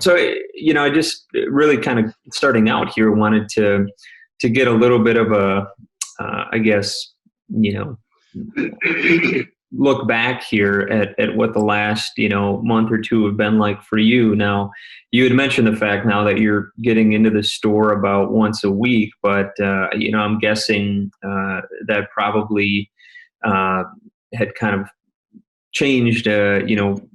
So, I just really kind of starting out here wanted to get a little bit of a, I guess, look back here at what the last, month or two have been like for you. Now, you had mentioned the fact now that you're getting into the store about once a week, but, I'm guessing that probably had kind of changed,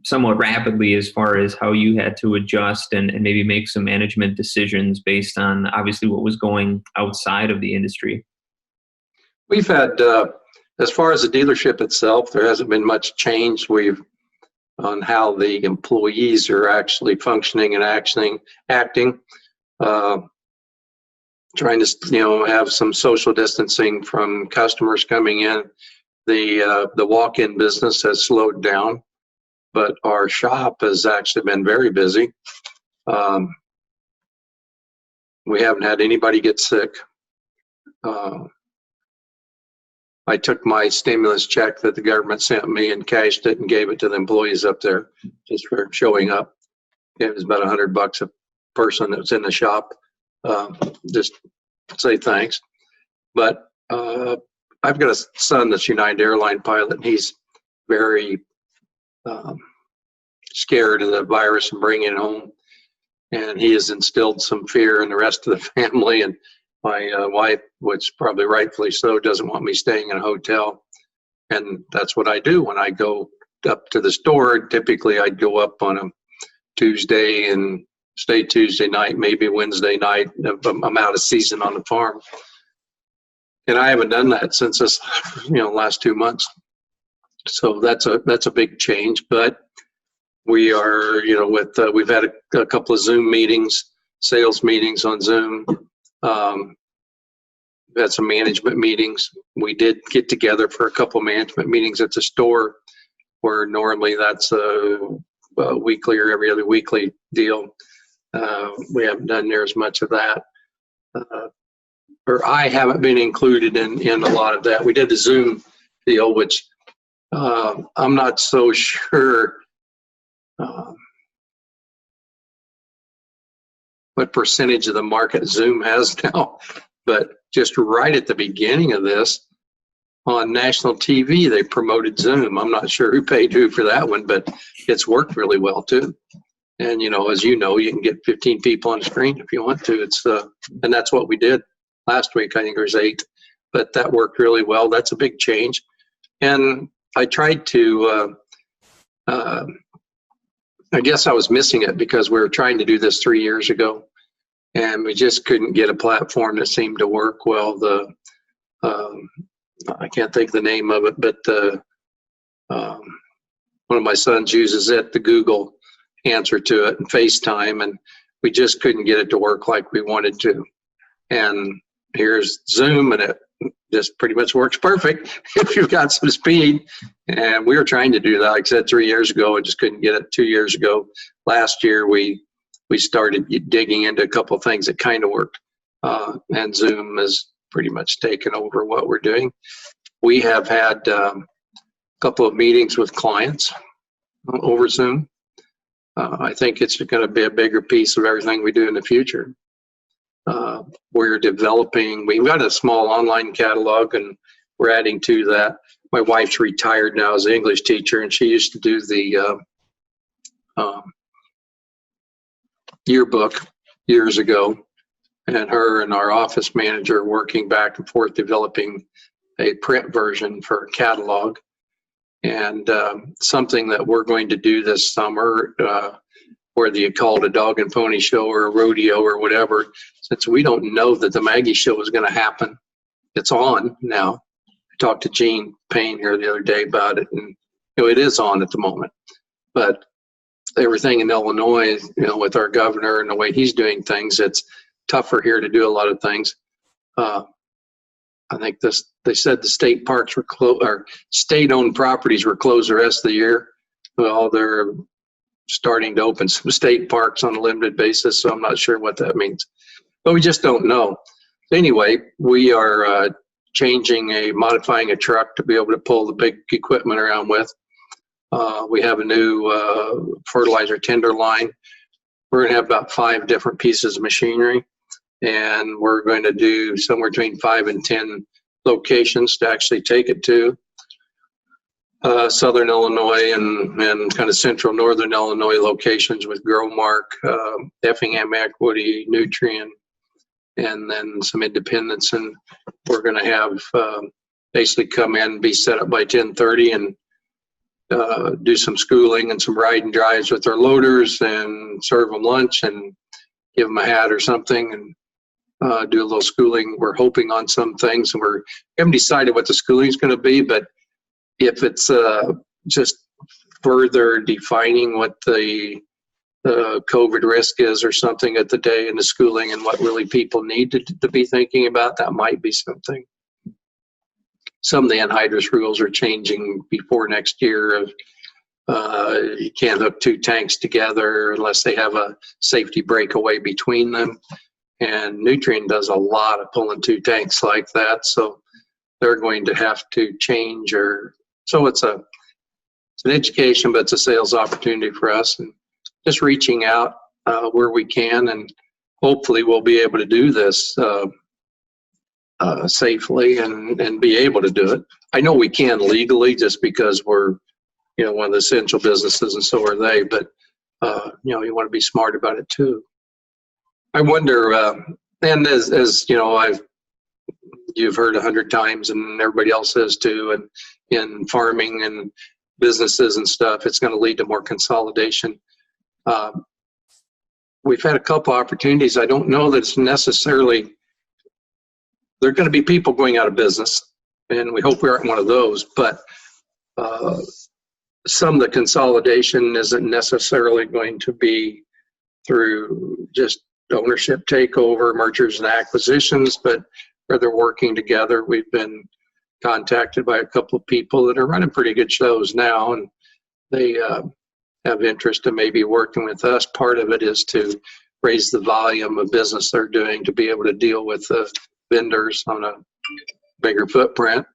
somewhat rapidly as far as how you had to adjust and maybe make some management decisions based on obviously what was going outside of the industry. We've had, as far as the dealership itself, there hasn't been much change. On how the employees are actually functioning and acting, trying to, have some social distancing from customers coming in. The walk-in business has slowed down, but our shop has actually been very busy. We haven't had anybody get sick. I took my stimulus check that the government sent me and cashed it and gave it to the employees up there just for showing up. It was about $100 a person that was in the shop. Just say thanks. But I've got a son that's United Airline pilot, and he's very scared of the virus and bringing it home. And he has instilled some fear in the rest of the family. And my wife, which probably rightfully so, doesn't want me staying in a hotel. And that's what I do when I go up to the store. Typically, I'd go up on a Tuesday and stay Tuesday night, maybe Wednesday night. I'm out of season on the farm. And I haven't done that since this, last 2 months. So that's a big change. But we are, we've had a couple of Zoom meetings, sales meetings on Zoom. We've had some management meetings. We did get together for a couple of management meetings at the store, where normally that's a weekly or every other weekly deal. We haven't done near as much of that. Or I haven't been included in a lot of that. We did the Zoom deal, which I'm not so sure what percentage of the market Zoom has now, but just right at the beginning of this, on national TV, they promoted Zoom. I'm not sure who paid who for that one, but it's worked really well too. And as you know, you can get 15 people on the screen if you want to. And that's what we did last week. I think there was 8, but that worked really well. That's a big change. And I tried to, I guess I was missing it because we were trying to do this 3 years ago, and we just couldn't get a platform that seemed to work well. I can't think of the name of it, but one of my sons uses it, the Google answer to it, and FaceTime, and we just couldn't get it to work like we wanted to. And here's Zoom, and it just pretty much works perfect if you've got some speed. And we were trying to do that, like I said, 3 years ago. I just couldn't get it 2 years ago. Last year, we started digging into a couple of things that kind of worked. And Zoom has pretty much taken over what we're doing. We have had a couple of meetings with clients over Zoom. I think it's going to be a bigger piece of everything we do in the future. We're developing, we've got a small online catalog, and we're adding to that. My wife's retired now as an English teacher, and she used to do the yearbook years ago. And her and our office manager working back and forth developing a print version for a catalog. And something that we're going to do this summer, whether you call it a dog and pony show or a rodeo or whatever, since we don't know that the Maggie show is going to happen. It's on now. I talked to Gene Payne here the other day about it, and it is on at the moment. But everything in Illinois, with our governor and the way he's doing things, it's tougher here to do a lot of things. I think they said the state parks were closed, or state-owned properties were closed the rest of the year. Well, they're starting to open some state parks on a limited basis, so I'm not sure what that means. But we just don't know. Anyway, we are modifying a truck to be able to pull the big equipment around with. We have a new fertilizer tender line. we're going to have about 5 different pieces of machinery, and we're going to do somewhere between 5 and 10 locations to actually take it to. Southern Illinois and kind of central northern Illinois locations with Growmark, Effingham Equity, Nutrien, and then some independents. And we're going to have basically come in, be set up by 10:30, and do some schooling and some ride and drives with our loaders, and serve them lunch and give them a hat or something, and do a little schooling. We're hoping on some things, and we haven't decided what the schooling is going to be, but if it's just further defining what the COVID risk is or something at the day in the schooling and what really people need to be thinking about, that might be something. Some of the anhydrous rules are changing before next year. You can't hook 2 tanks together unless they have a safety breakaway between them. And Nutrien does a lot of pulling 2 tanks like that, so they're going to have to change. So it's an education, but it's a sales opportunity for us, and just reaching out where we can, and hopefully we'll be able to do this safely and be able to do it. I know we can legally just because we're, one of the essential businesses, and so are they, but you want to be smart about it too. I wonder, and as you've heard 100 times, and everybody else says too, and in farming and businesses and stuff, it's going to lead to more consolidation. We've had a couple opportunities. I don't know that it's necessarily, there are going to be people going out of business, and we hope we aren't one of those, but some of the consolidation isn't necessarily going to be through just ownership takeover, mergers and acquisitions, but rather working together. We've been contacted by a couple of people that are running pretty good shows now, and they have interest in maybe working with us. Part of it is to raise the volume of business they're doing to be able to deal with the vendors on a bigger footprint.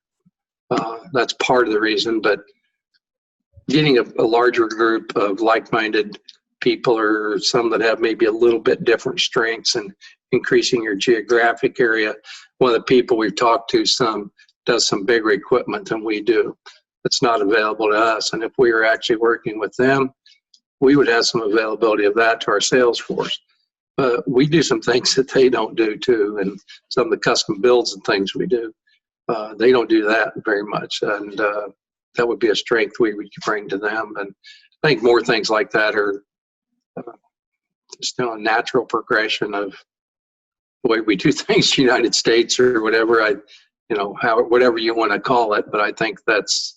That's part of the reason, but getting a larger group of like-minded people, or some that have maybe a little bit different strengths, and increasing your geographic area. One of the people we've talked to does some bigger equipment than we do. It's not available to us, and if we were actually working with them, we would have some availability of that to our sales force. But we do some things that they don't do too, and some of the custom builds and things we do, they don't do that very much, and that would be a strength we would bring to them. And I think more things like that are still a natural progression of the way we do things in the United States, or whatever, whatever you want to call it. But I think it's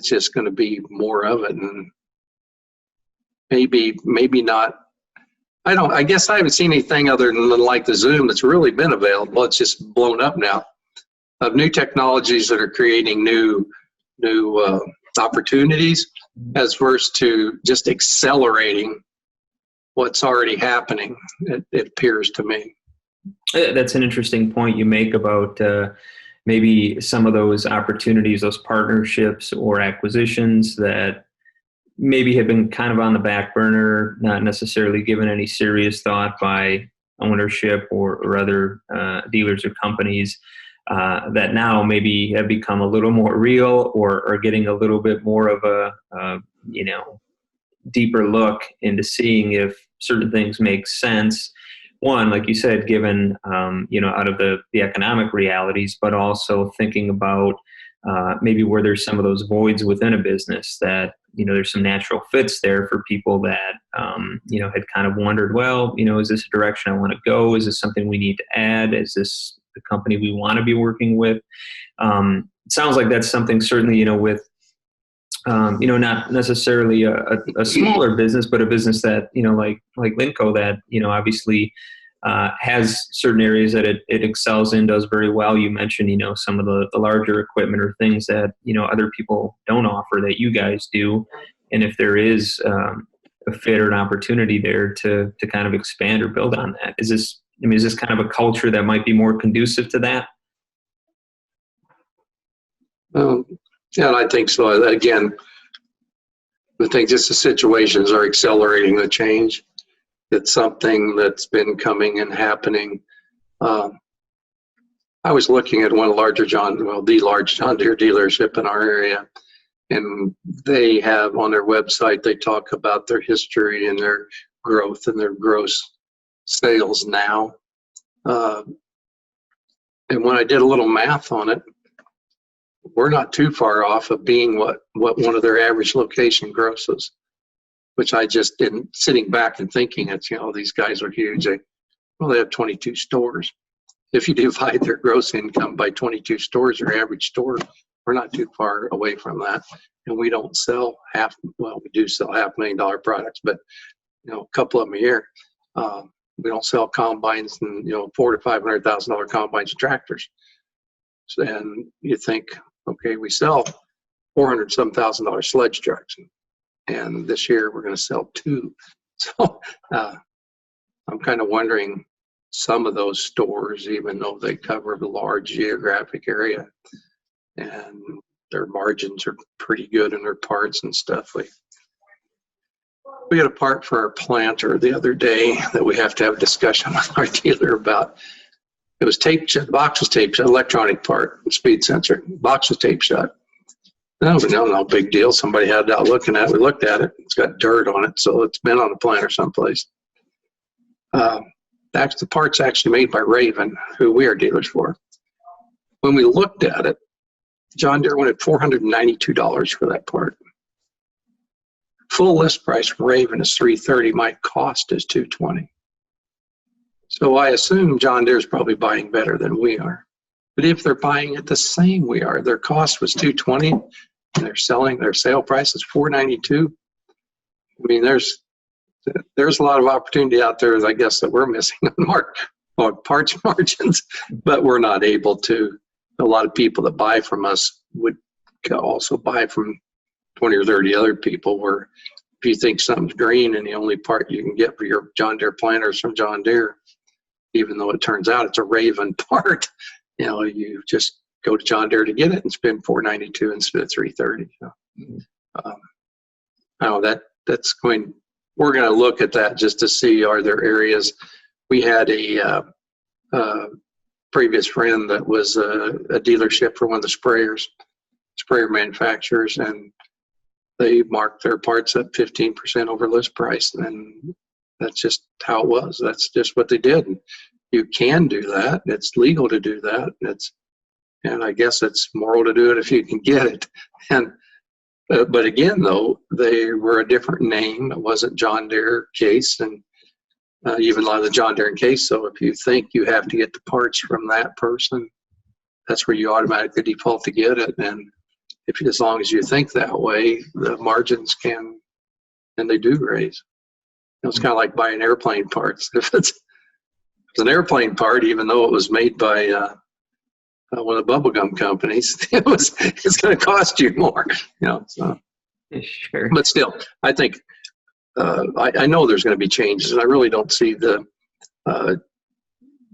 just going to be more of it, and maybe not. I guess I haven't seen anything other than like the Zoom that's really been available. It's just blown up now, of new technologies that are creating new opportunities, as versus to just accelerating what's already happening, it appears to me. That's an interesting point you make about maybe some of those opportunities, those partnerships or acquisitions that maybe have been kind of on the back burner, not necessarily given any serious thought by ownership or other dealers or companies, that now maybe have become a little more real, or are getting a little bit more of a deeper look into seeing if certain things make sense. One, like you said, given out of the economic realities, but also thinking about maybe where there's some of those voids within a business, that there's some natural fits there for people that had kind of wondered, well, is this a direction I want to go? Is this something we need to add? Is this the company we want to be working with? It sounds like that's something certainly with not necessarily a smaller business, but a business that, like Linco, that, obviously has certain areas that it excels in, does very well. You mentioned, some of the larger equipment or things that, other people don't offer that you guys do. And if there is a fit or an opportunity there to kind of expand or build on that, is this kind of a culture that might be more conducive to that? Yeah, I think so. Again, I think just the situations are accelerating the change. it's something that's been coming and happening. I was looking at the large John Deere dealership in our area, and they have on their website, they talk about their history and their growth and their gross sales now. And when I did a little math on it, we're not too far off of being what one of their average location grosses, which I just didn't, sitting back and thinking, it's, these guys are huge. They have 22 stores. If you divide their gross income by 22 stores, your average store, we're not too far away from that. And we don't sell we do sell $500,000 products, but a couple of them a year. We don't sell combines and $400,000 to $500,000 combines and tractors. And you think, okay, we sell $400,000 sledge trucks, and this year we're going to sell 2. So I'm kind of wondering, some of those stores, even though they cover the large geographic area and their margins are pretty good in their parts and stuff. We had a part for our planter the other day that we have to have a discussion with our dealer about. It was taped shut, the box was taped shut, electronic part, speed sensor, box was taped shut. No big deal. Somebody had it out looking at it. We looked at it. It's got dirt on it, so it's been on the planter someplace. The part's actually made by Raven, who we are dealers for. When we looked at it, John Deere wanted $492 for that part. Full list price from Raven is $330. My cost is $220. So I assume John Deere's probably buying better than we are. But if they're buying it the same we are, their cost was $220, and their sale price is $492. I mean, there's a lot of opportunity out there, I guess, that we're missing on parts margins, but we're not able to. A lot of people that buy from us would also buy from 20 or 30 other people, where if you think something's green and the only part you can get for your John Deere planter is from John Deere, even though it turns out it's a Raven part, you just go to John Deere to get it and spend $492 instead of $330. We're going to look at that just to see, are there areas. We had a previous friend that was a dealership for one of the sprayer manufacturers, and they marked their parts up 15% over list price, and that's just how it was. That's just what they did. And you can do that. It's legal to do that. And I guess it's moral to do it if you can get it. And but again, though, they were a different name. It wasn't John Deere Case, and even a lot of the John Deere and Case. So if you think you have to get the parts from that person, that's where you automatically default to get it. And as long as you think that way, the margins can, and they do raise. It's kind of like buying airplane parts. If it's an airplane part, even though it was made by one of the bubblegum companies, it's going to cost you more. So. Sure. But still, I think I know there's going to be changes, and I really don't see the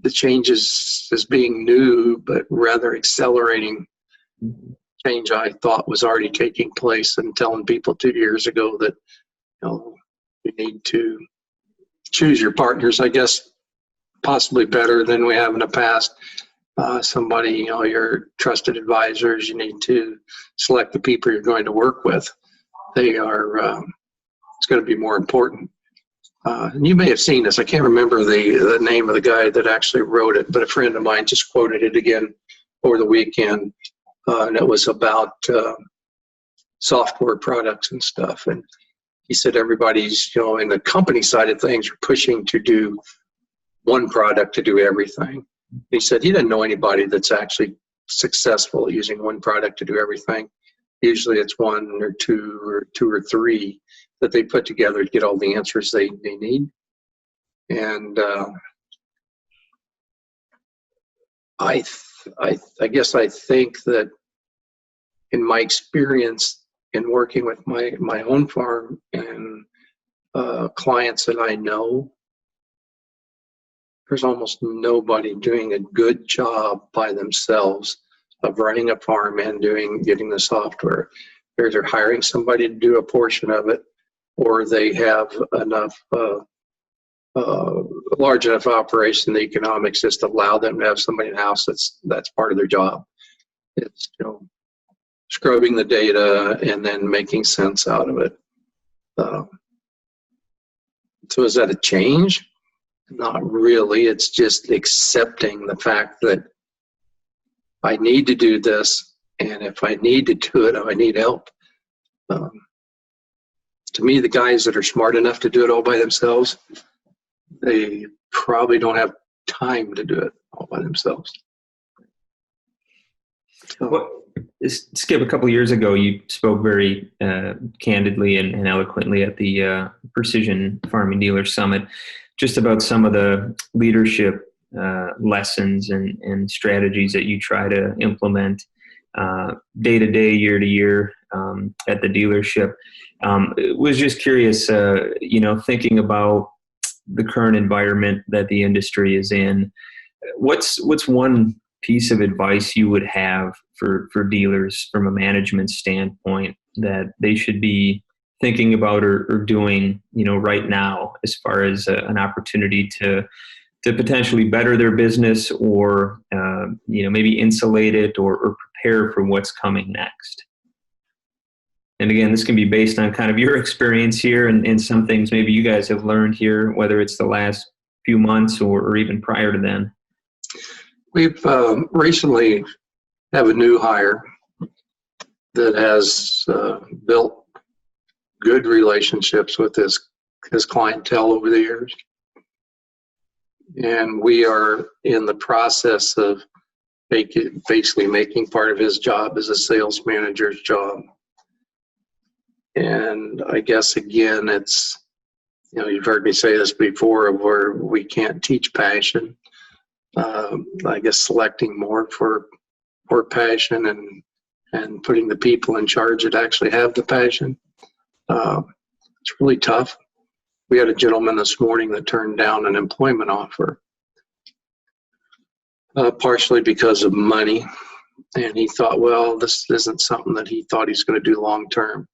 changes as being new, but rather accelerating change I thought was already taking place, and telling people 2 years ago that you need to choose your partners, I guess, possibly better than we have in the past. Somebody, your trusted advisors, you need to select the people you're going to work with. They are, it's going to be more important. And you may have seen this. I can't remember the name of the guy that actually wrote it, but a friend of mine just quoted it again over the weekend. And it was about software products and stuff. And he said everybody's, in the company side of things, are pushing to do one product to do everything. He said he didn't know anybody that's actually successful at using one product to do everything. Usually it's one or two or three that they put together to get all the answers they need. And I guess I think that in my experience in working with my own farm and clients that I know, there's almost nobody doing a good job by themselves of running a farm and getting the software. They're either hiring somebody to do a portion of it, or they have enough a large enough operation, the economics just allow them to have somebody in house that's part of their job. It's, scrubbing the data and then making sense out of it. So is that a change? Not really. It's just accepting the fact that I need to do this, and if I need to do it, I need help. To me, the guys that are smart enough to do it all by themselves, they probably don't have time to do it all by themselves. Skip, a couple of years ago, you spoke very candidly and eloquently at the Precision Farming Dealer Summit just about some of the leadership lessons and strategies that you try to implement day to day, year to year at the dealership. Was just curious, thinking about the current environment that the industry is in. What's one piece of advice you would have for dealers from a management standpoint that they should be thinking about or doing, right now, as far as an opportunity to potentially better their business or, maybe insulate it or prepare for what's coming next? And again, this can be based on kind of your experience here and some things maybe you guys have learned here, whether it's the last few months or even prior to then. We've recently have a new hire that has built good relationships with his clientele over the years. And we are in the process of basically making part of his job as a sales manager's job. And I guess, again, it's, you've heard me say this before, where we can't teach passion. I guess selecting more for passion and putting the people in charge that actually have the passion. It's really tough. We had a gentleman this morning that turned down an employment offer, partially because of money. And he thought, well, this isn't something that he thought he's going to do long term.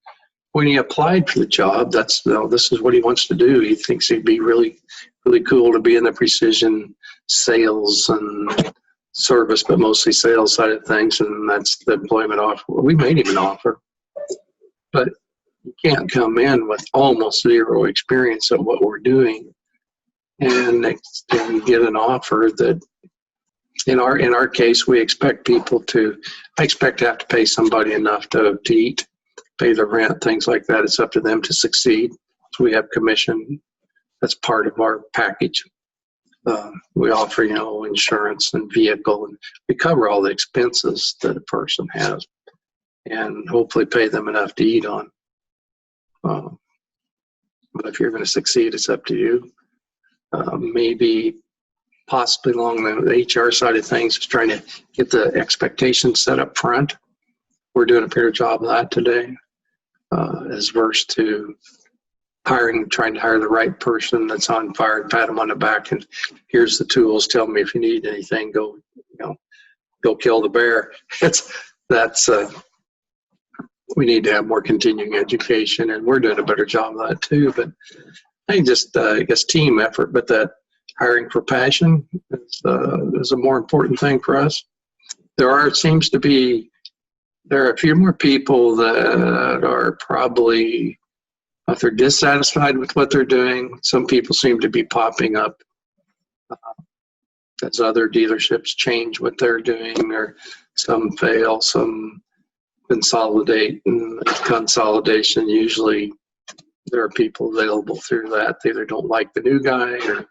When he applied for the job, this is what he wants to do. He thinks he'd be really, really cool to be in the precision sales and service, but mostly sales side of things, and that's the employment offer. We made him an offer, but you can't come in with almost zero experience of what we're doing and get an offer that, in our case, I expect to have to pay somebody enough to eat, pay the rent, things like that. It's up to them to succeed. So we have commission. That's part of our package. We offer, insurance and vehicle, and we cover all the expenses that a person has and hopefully pay them enough to eat on. But if you're going to succeed, it's up to you. Maybe possibly along the HR side of things is trying to get the expectations set up front. We're doing a better job of that today, as versus to trying to hire the right person that's on fire and pat them on the back and here's the tools, tell me if you need anything, go kill the bear. We need to have more continuing education, and we're doing a better job of that too. But I think just I guess team effort, but that hiring for passion is a more important thing for us. There are a few more people that are probably, if they're dissatisfied with what they're doing, some people seem to be popping up as other dealerships change what they're doing, or some fail, some consolidate. And consolidation, usually there are people available through that. They either don't like the new guy or the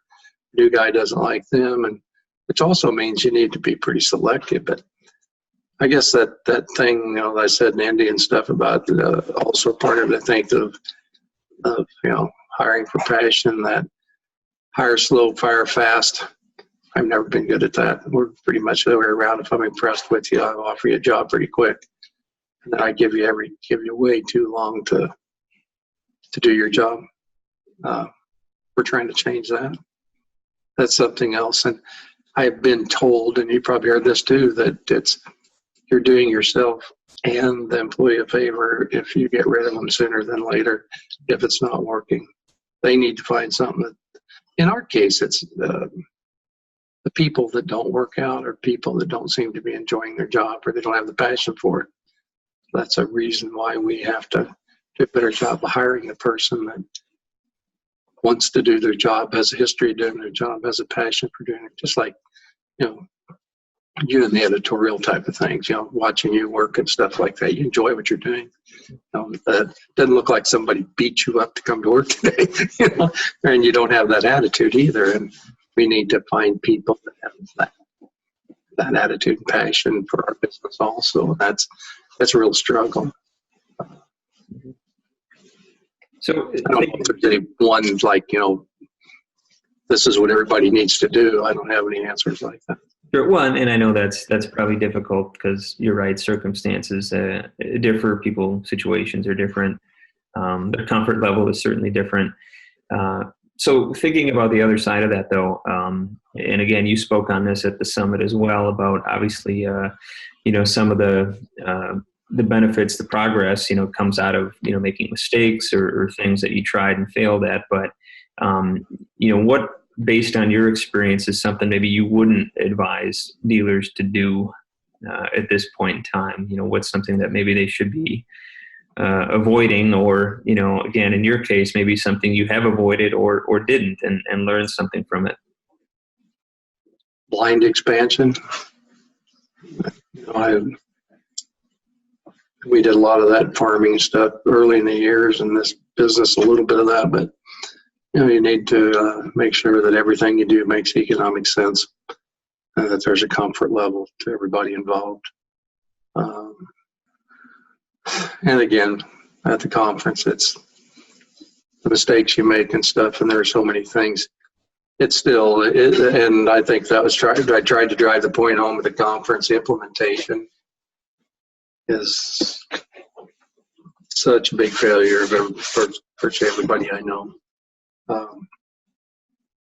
new guy doesn't like them, and which also means you need to be pretty selective. But I guess that thing, that I said in Indy and stuff about also part of it, I think, of hiring for passion, that hire slow, fire fast. I've never been good at that. We're pretty much the other way around. If I'm impressed with you, I'll offer you a job pretty quick. And then I give you way too long to do your job. We're trying to change that. That's something else. And I've been told, and you probably heard this too, that you're doing yourself and the employee a favor if you get rid of them sooner than later if it's not working. They need to find something that in our case, it's the people that don't work out or people that don't seem to be enjoying their job or they don't have the passion for it. That's a reason why we have to do a better job of hiring a person that wants to do their job, has a history of doing their job, has a passion for doing it. Just like, you in the editorial type of things, watching you work and stuff like that. You enjoy what you're doing. That doesn't look like somebody beat you up to come to work today, and you don't have that attitude either. And we need to find people that have that attitude and passion for our business also. That's a real struggle. So I don't know if there's any one like, this is what everybody needs to do. I don't have any answers like that. Sure. One, and I know that's probably difficult because you're right. Circumstances differ. People situations are different. Their comfort level is certainly different. So thinking about the other side of that, though, and again, you spoke on this at the summit as well about obviously, some of the benefits, the progress, comes out of making mistakes or things that you tried and failed at. But what, based on your experience, is something maybe you wouldn't advise dealers to do at this point in time? What's something that maybe they should be avoiding, or, again, in your case, maybe something you have avoided or didn't and learned something from it? Blind expansion. We did a lot of that farming stuff early in the years, and this business, a little bit of that, but you need to make sure that everything you do makes economic sense and that there's a comfort level to everybody involved. And again, at the conference, it's the mistakes you make and stuff, and there are so many things. And I think that was I tried to drive the point home at the conference. Implementation is such a big failure for virtually everybody I know.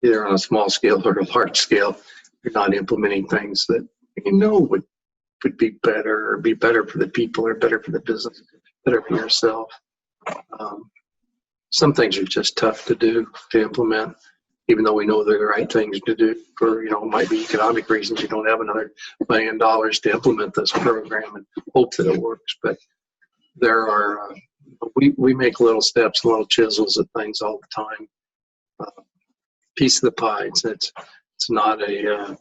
Either on a small scale or a large scale, you're not implementing things that would be better, or be better for the people, or better for the business, better for yourself. Some things are just tough to do, to implement, even though we know they're the right things to do. For might be economic reasons, you don't have another $1 million to implement this program and hope that it works. But there are we make little steps, little chisels at things all the time. Piece of the pie. It's not a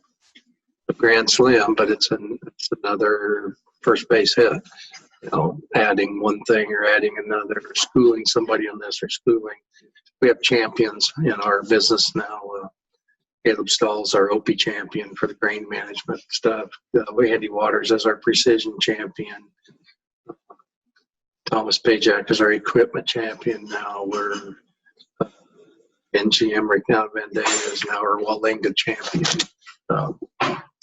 grand slam, but it's another first base hit. Adding one thing or adding another, or schooling somebody on this, or schooling. We have champions in our business now. Caleb Stahl's our OP champion for the grain management stuff. Andy Waters as our precision champion. Thomas Pajak is our equipment champion now. We're NGM right now. Van Dane is now our Walinga champion.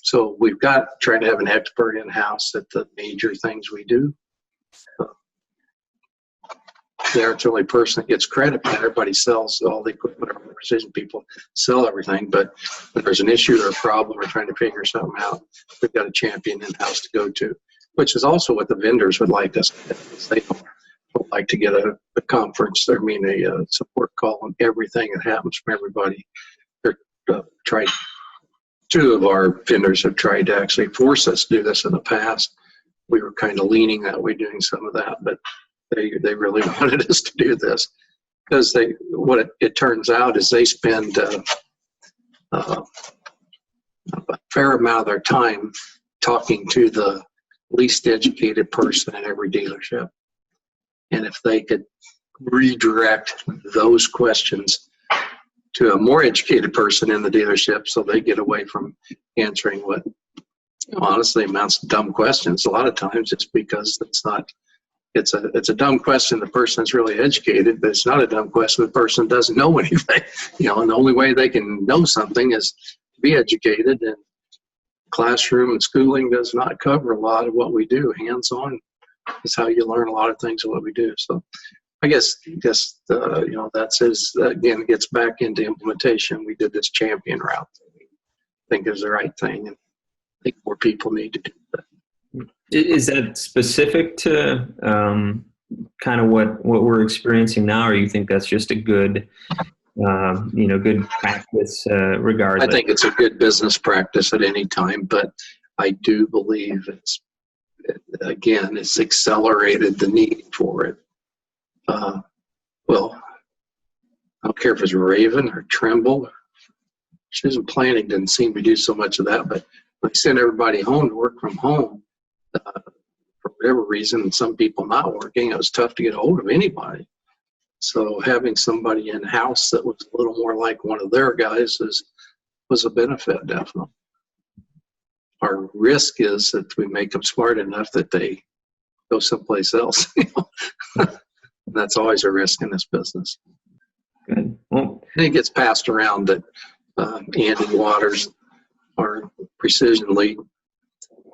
So we've got trying to have an expert in-house at the major things we do. They're the only person that gets credit, but everybody sells all the equipment. Our precision people sell everything, but when there's an issue or a problem, we're trying to figure something out, we've got a champion in-house to go to, which is also what the vendors would like us to do. They don't like to get a conference, a support call on everything that happens from everybody. They're two of our vendors have tried to actually force us to do this in the past. We were kind of leaning that way, doing some of that, but they really wanted us to do this because what it turns out is they spend a fair amount of their time talking to the least educated person in every dealership. And if they could redirect those questions to a more educated person in the dealership, so they get away from answering what honestly amounts to dumb questions. A lot of times it's because it's a dumb question. The person is really educated, but it's not a dumb question. The person doesn't know anything, and the only way they can know something is to be educated. And classroom and schooling does not cover a lot of what we do. Hands-on is how you learn a lot of things of what we do. So I guess that says, again, it gets back into implementation. We did this champion route that we think is the right thing, and I think more people need to do that. Is that specific to kind of what we're experiencing now, or you think that's just a good good practice regardless. I think it's a good business practice at any time, but I do believe it's accelerated the need for it. Well, I don't care if it's Raven or Trimble. Susan Planning didn't seem to do so much of that, but they sent everybody home to work from home for whatever reason, and some people not working. It was tough to get a hold of anybody. So having somebody in-house that was a little more like one of their guys was a benefit, definitely. Our risk is that we make them smart enough that they go someplace else. That's always a risk in this business. Good. Well, I think it gets passed around that Andy Waters, our precision lead,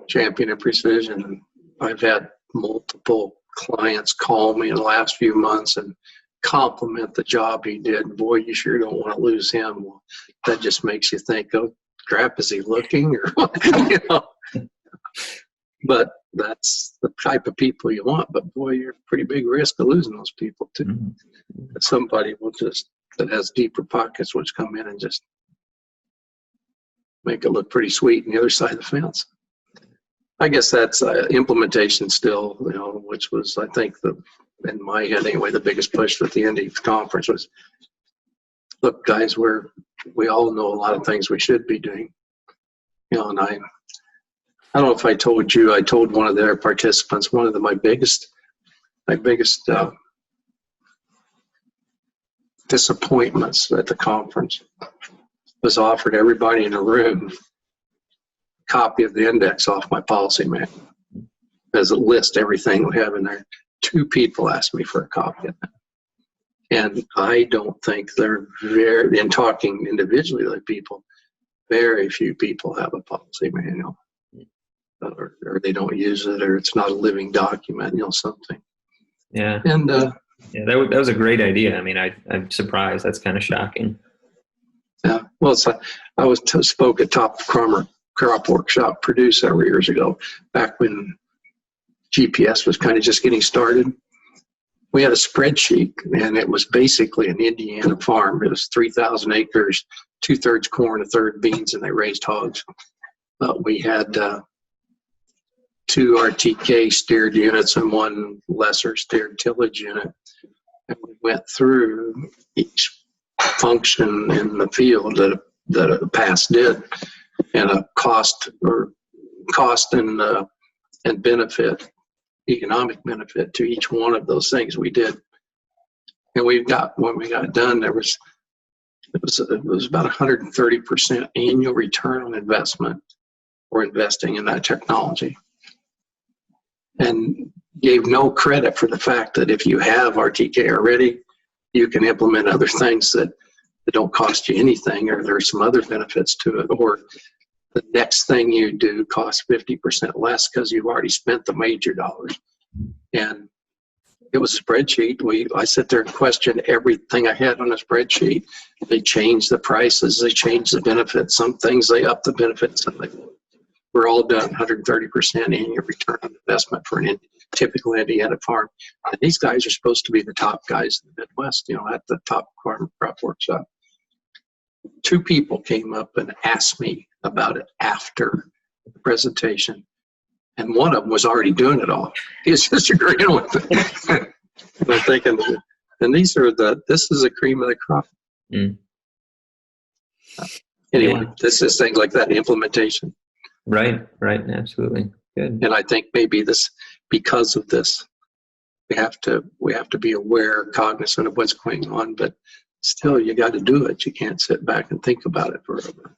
champion of precision. I've had multiple clients call me in the last few months and compliment the job he did. Boy, you sure don't want to lose him. Well, that just makes you think, oh, crap, is he looking? Or But that's the type of people you want. But boy, you're a pretty big risk of losing those people too. Mm-hmm. Somebody that has deeper pockets will just come in and just make it look pretty sweet on the other side of the fence. I guess that's implementation still, which was, I think, in my head anyway, the biggest push at the end of the conference was, look, guys, we all know a lot of things we should be doing. And I don't know if I told you, I told one of their participants, one of my biggest disappointments at the conference was offered everybody in the room a copy of the index off my policy manual as it lists everything we have in there. 2 people asked me for a copy of that. And I don't think in talking individually with people, very few people have a policy manual. Or they don't use it, or it's not a living document, something. Yeah. And yeah, that was a great idea. I mean, I'm surprised. That's kind of shocking. Yeah. Well, I spoke at Top Crop Workshop Purdue several years ago, back when GPS was kind of just getting started. We had a spreadsheet, and it was basically an Indiana farm. It was 3,000 acres, 2/3 corn, 1/3 beans, and they raised hogs. We had 2 RTK steered units and 1 lesser steered tillage unit. And we went through each function in the field that a pass did, and a cost and benefit, economic benefit to each one of those things we did. And when we got done, it was about 130% annual return on investment for investing in that technology. And gave no credit for the fact that if you have RTK already, you can implement other things that don't cost you anything, or there's some other benefits to it, or the next thing you do costs 50% less because you've already spent the major dollars. And it was a spreadsheet. I sit there and question everything I had on a spreadsheet. They changed the prices, they changed the benefits. Some things they upped the benefits, and we're all done 130% annual return on investment for a typical Indiana farm. And these guys are supposed to be the top guys in the Midwest, at the Top Crop Workshop. 2 people came up and asked me about it after the presentation. And one of them was already doing it all. He was just agreeing with it. And I'm thinking, and this is the cream of the crop. Mm. Anyway, Yeah. this is things like that, implementation. Right, absolutely. Good. And I think maybe because of this, we have to be aware, cognizant of what's going on, but still you got to do it. You can't sit back and think about it forever.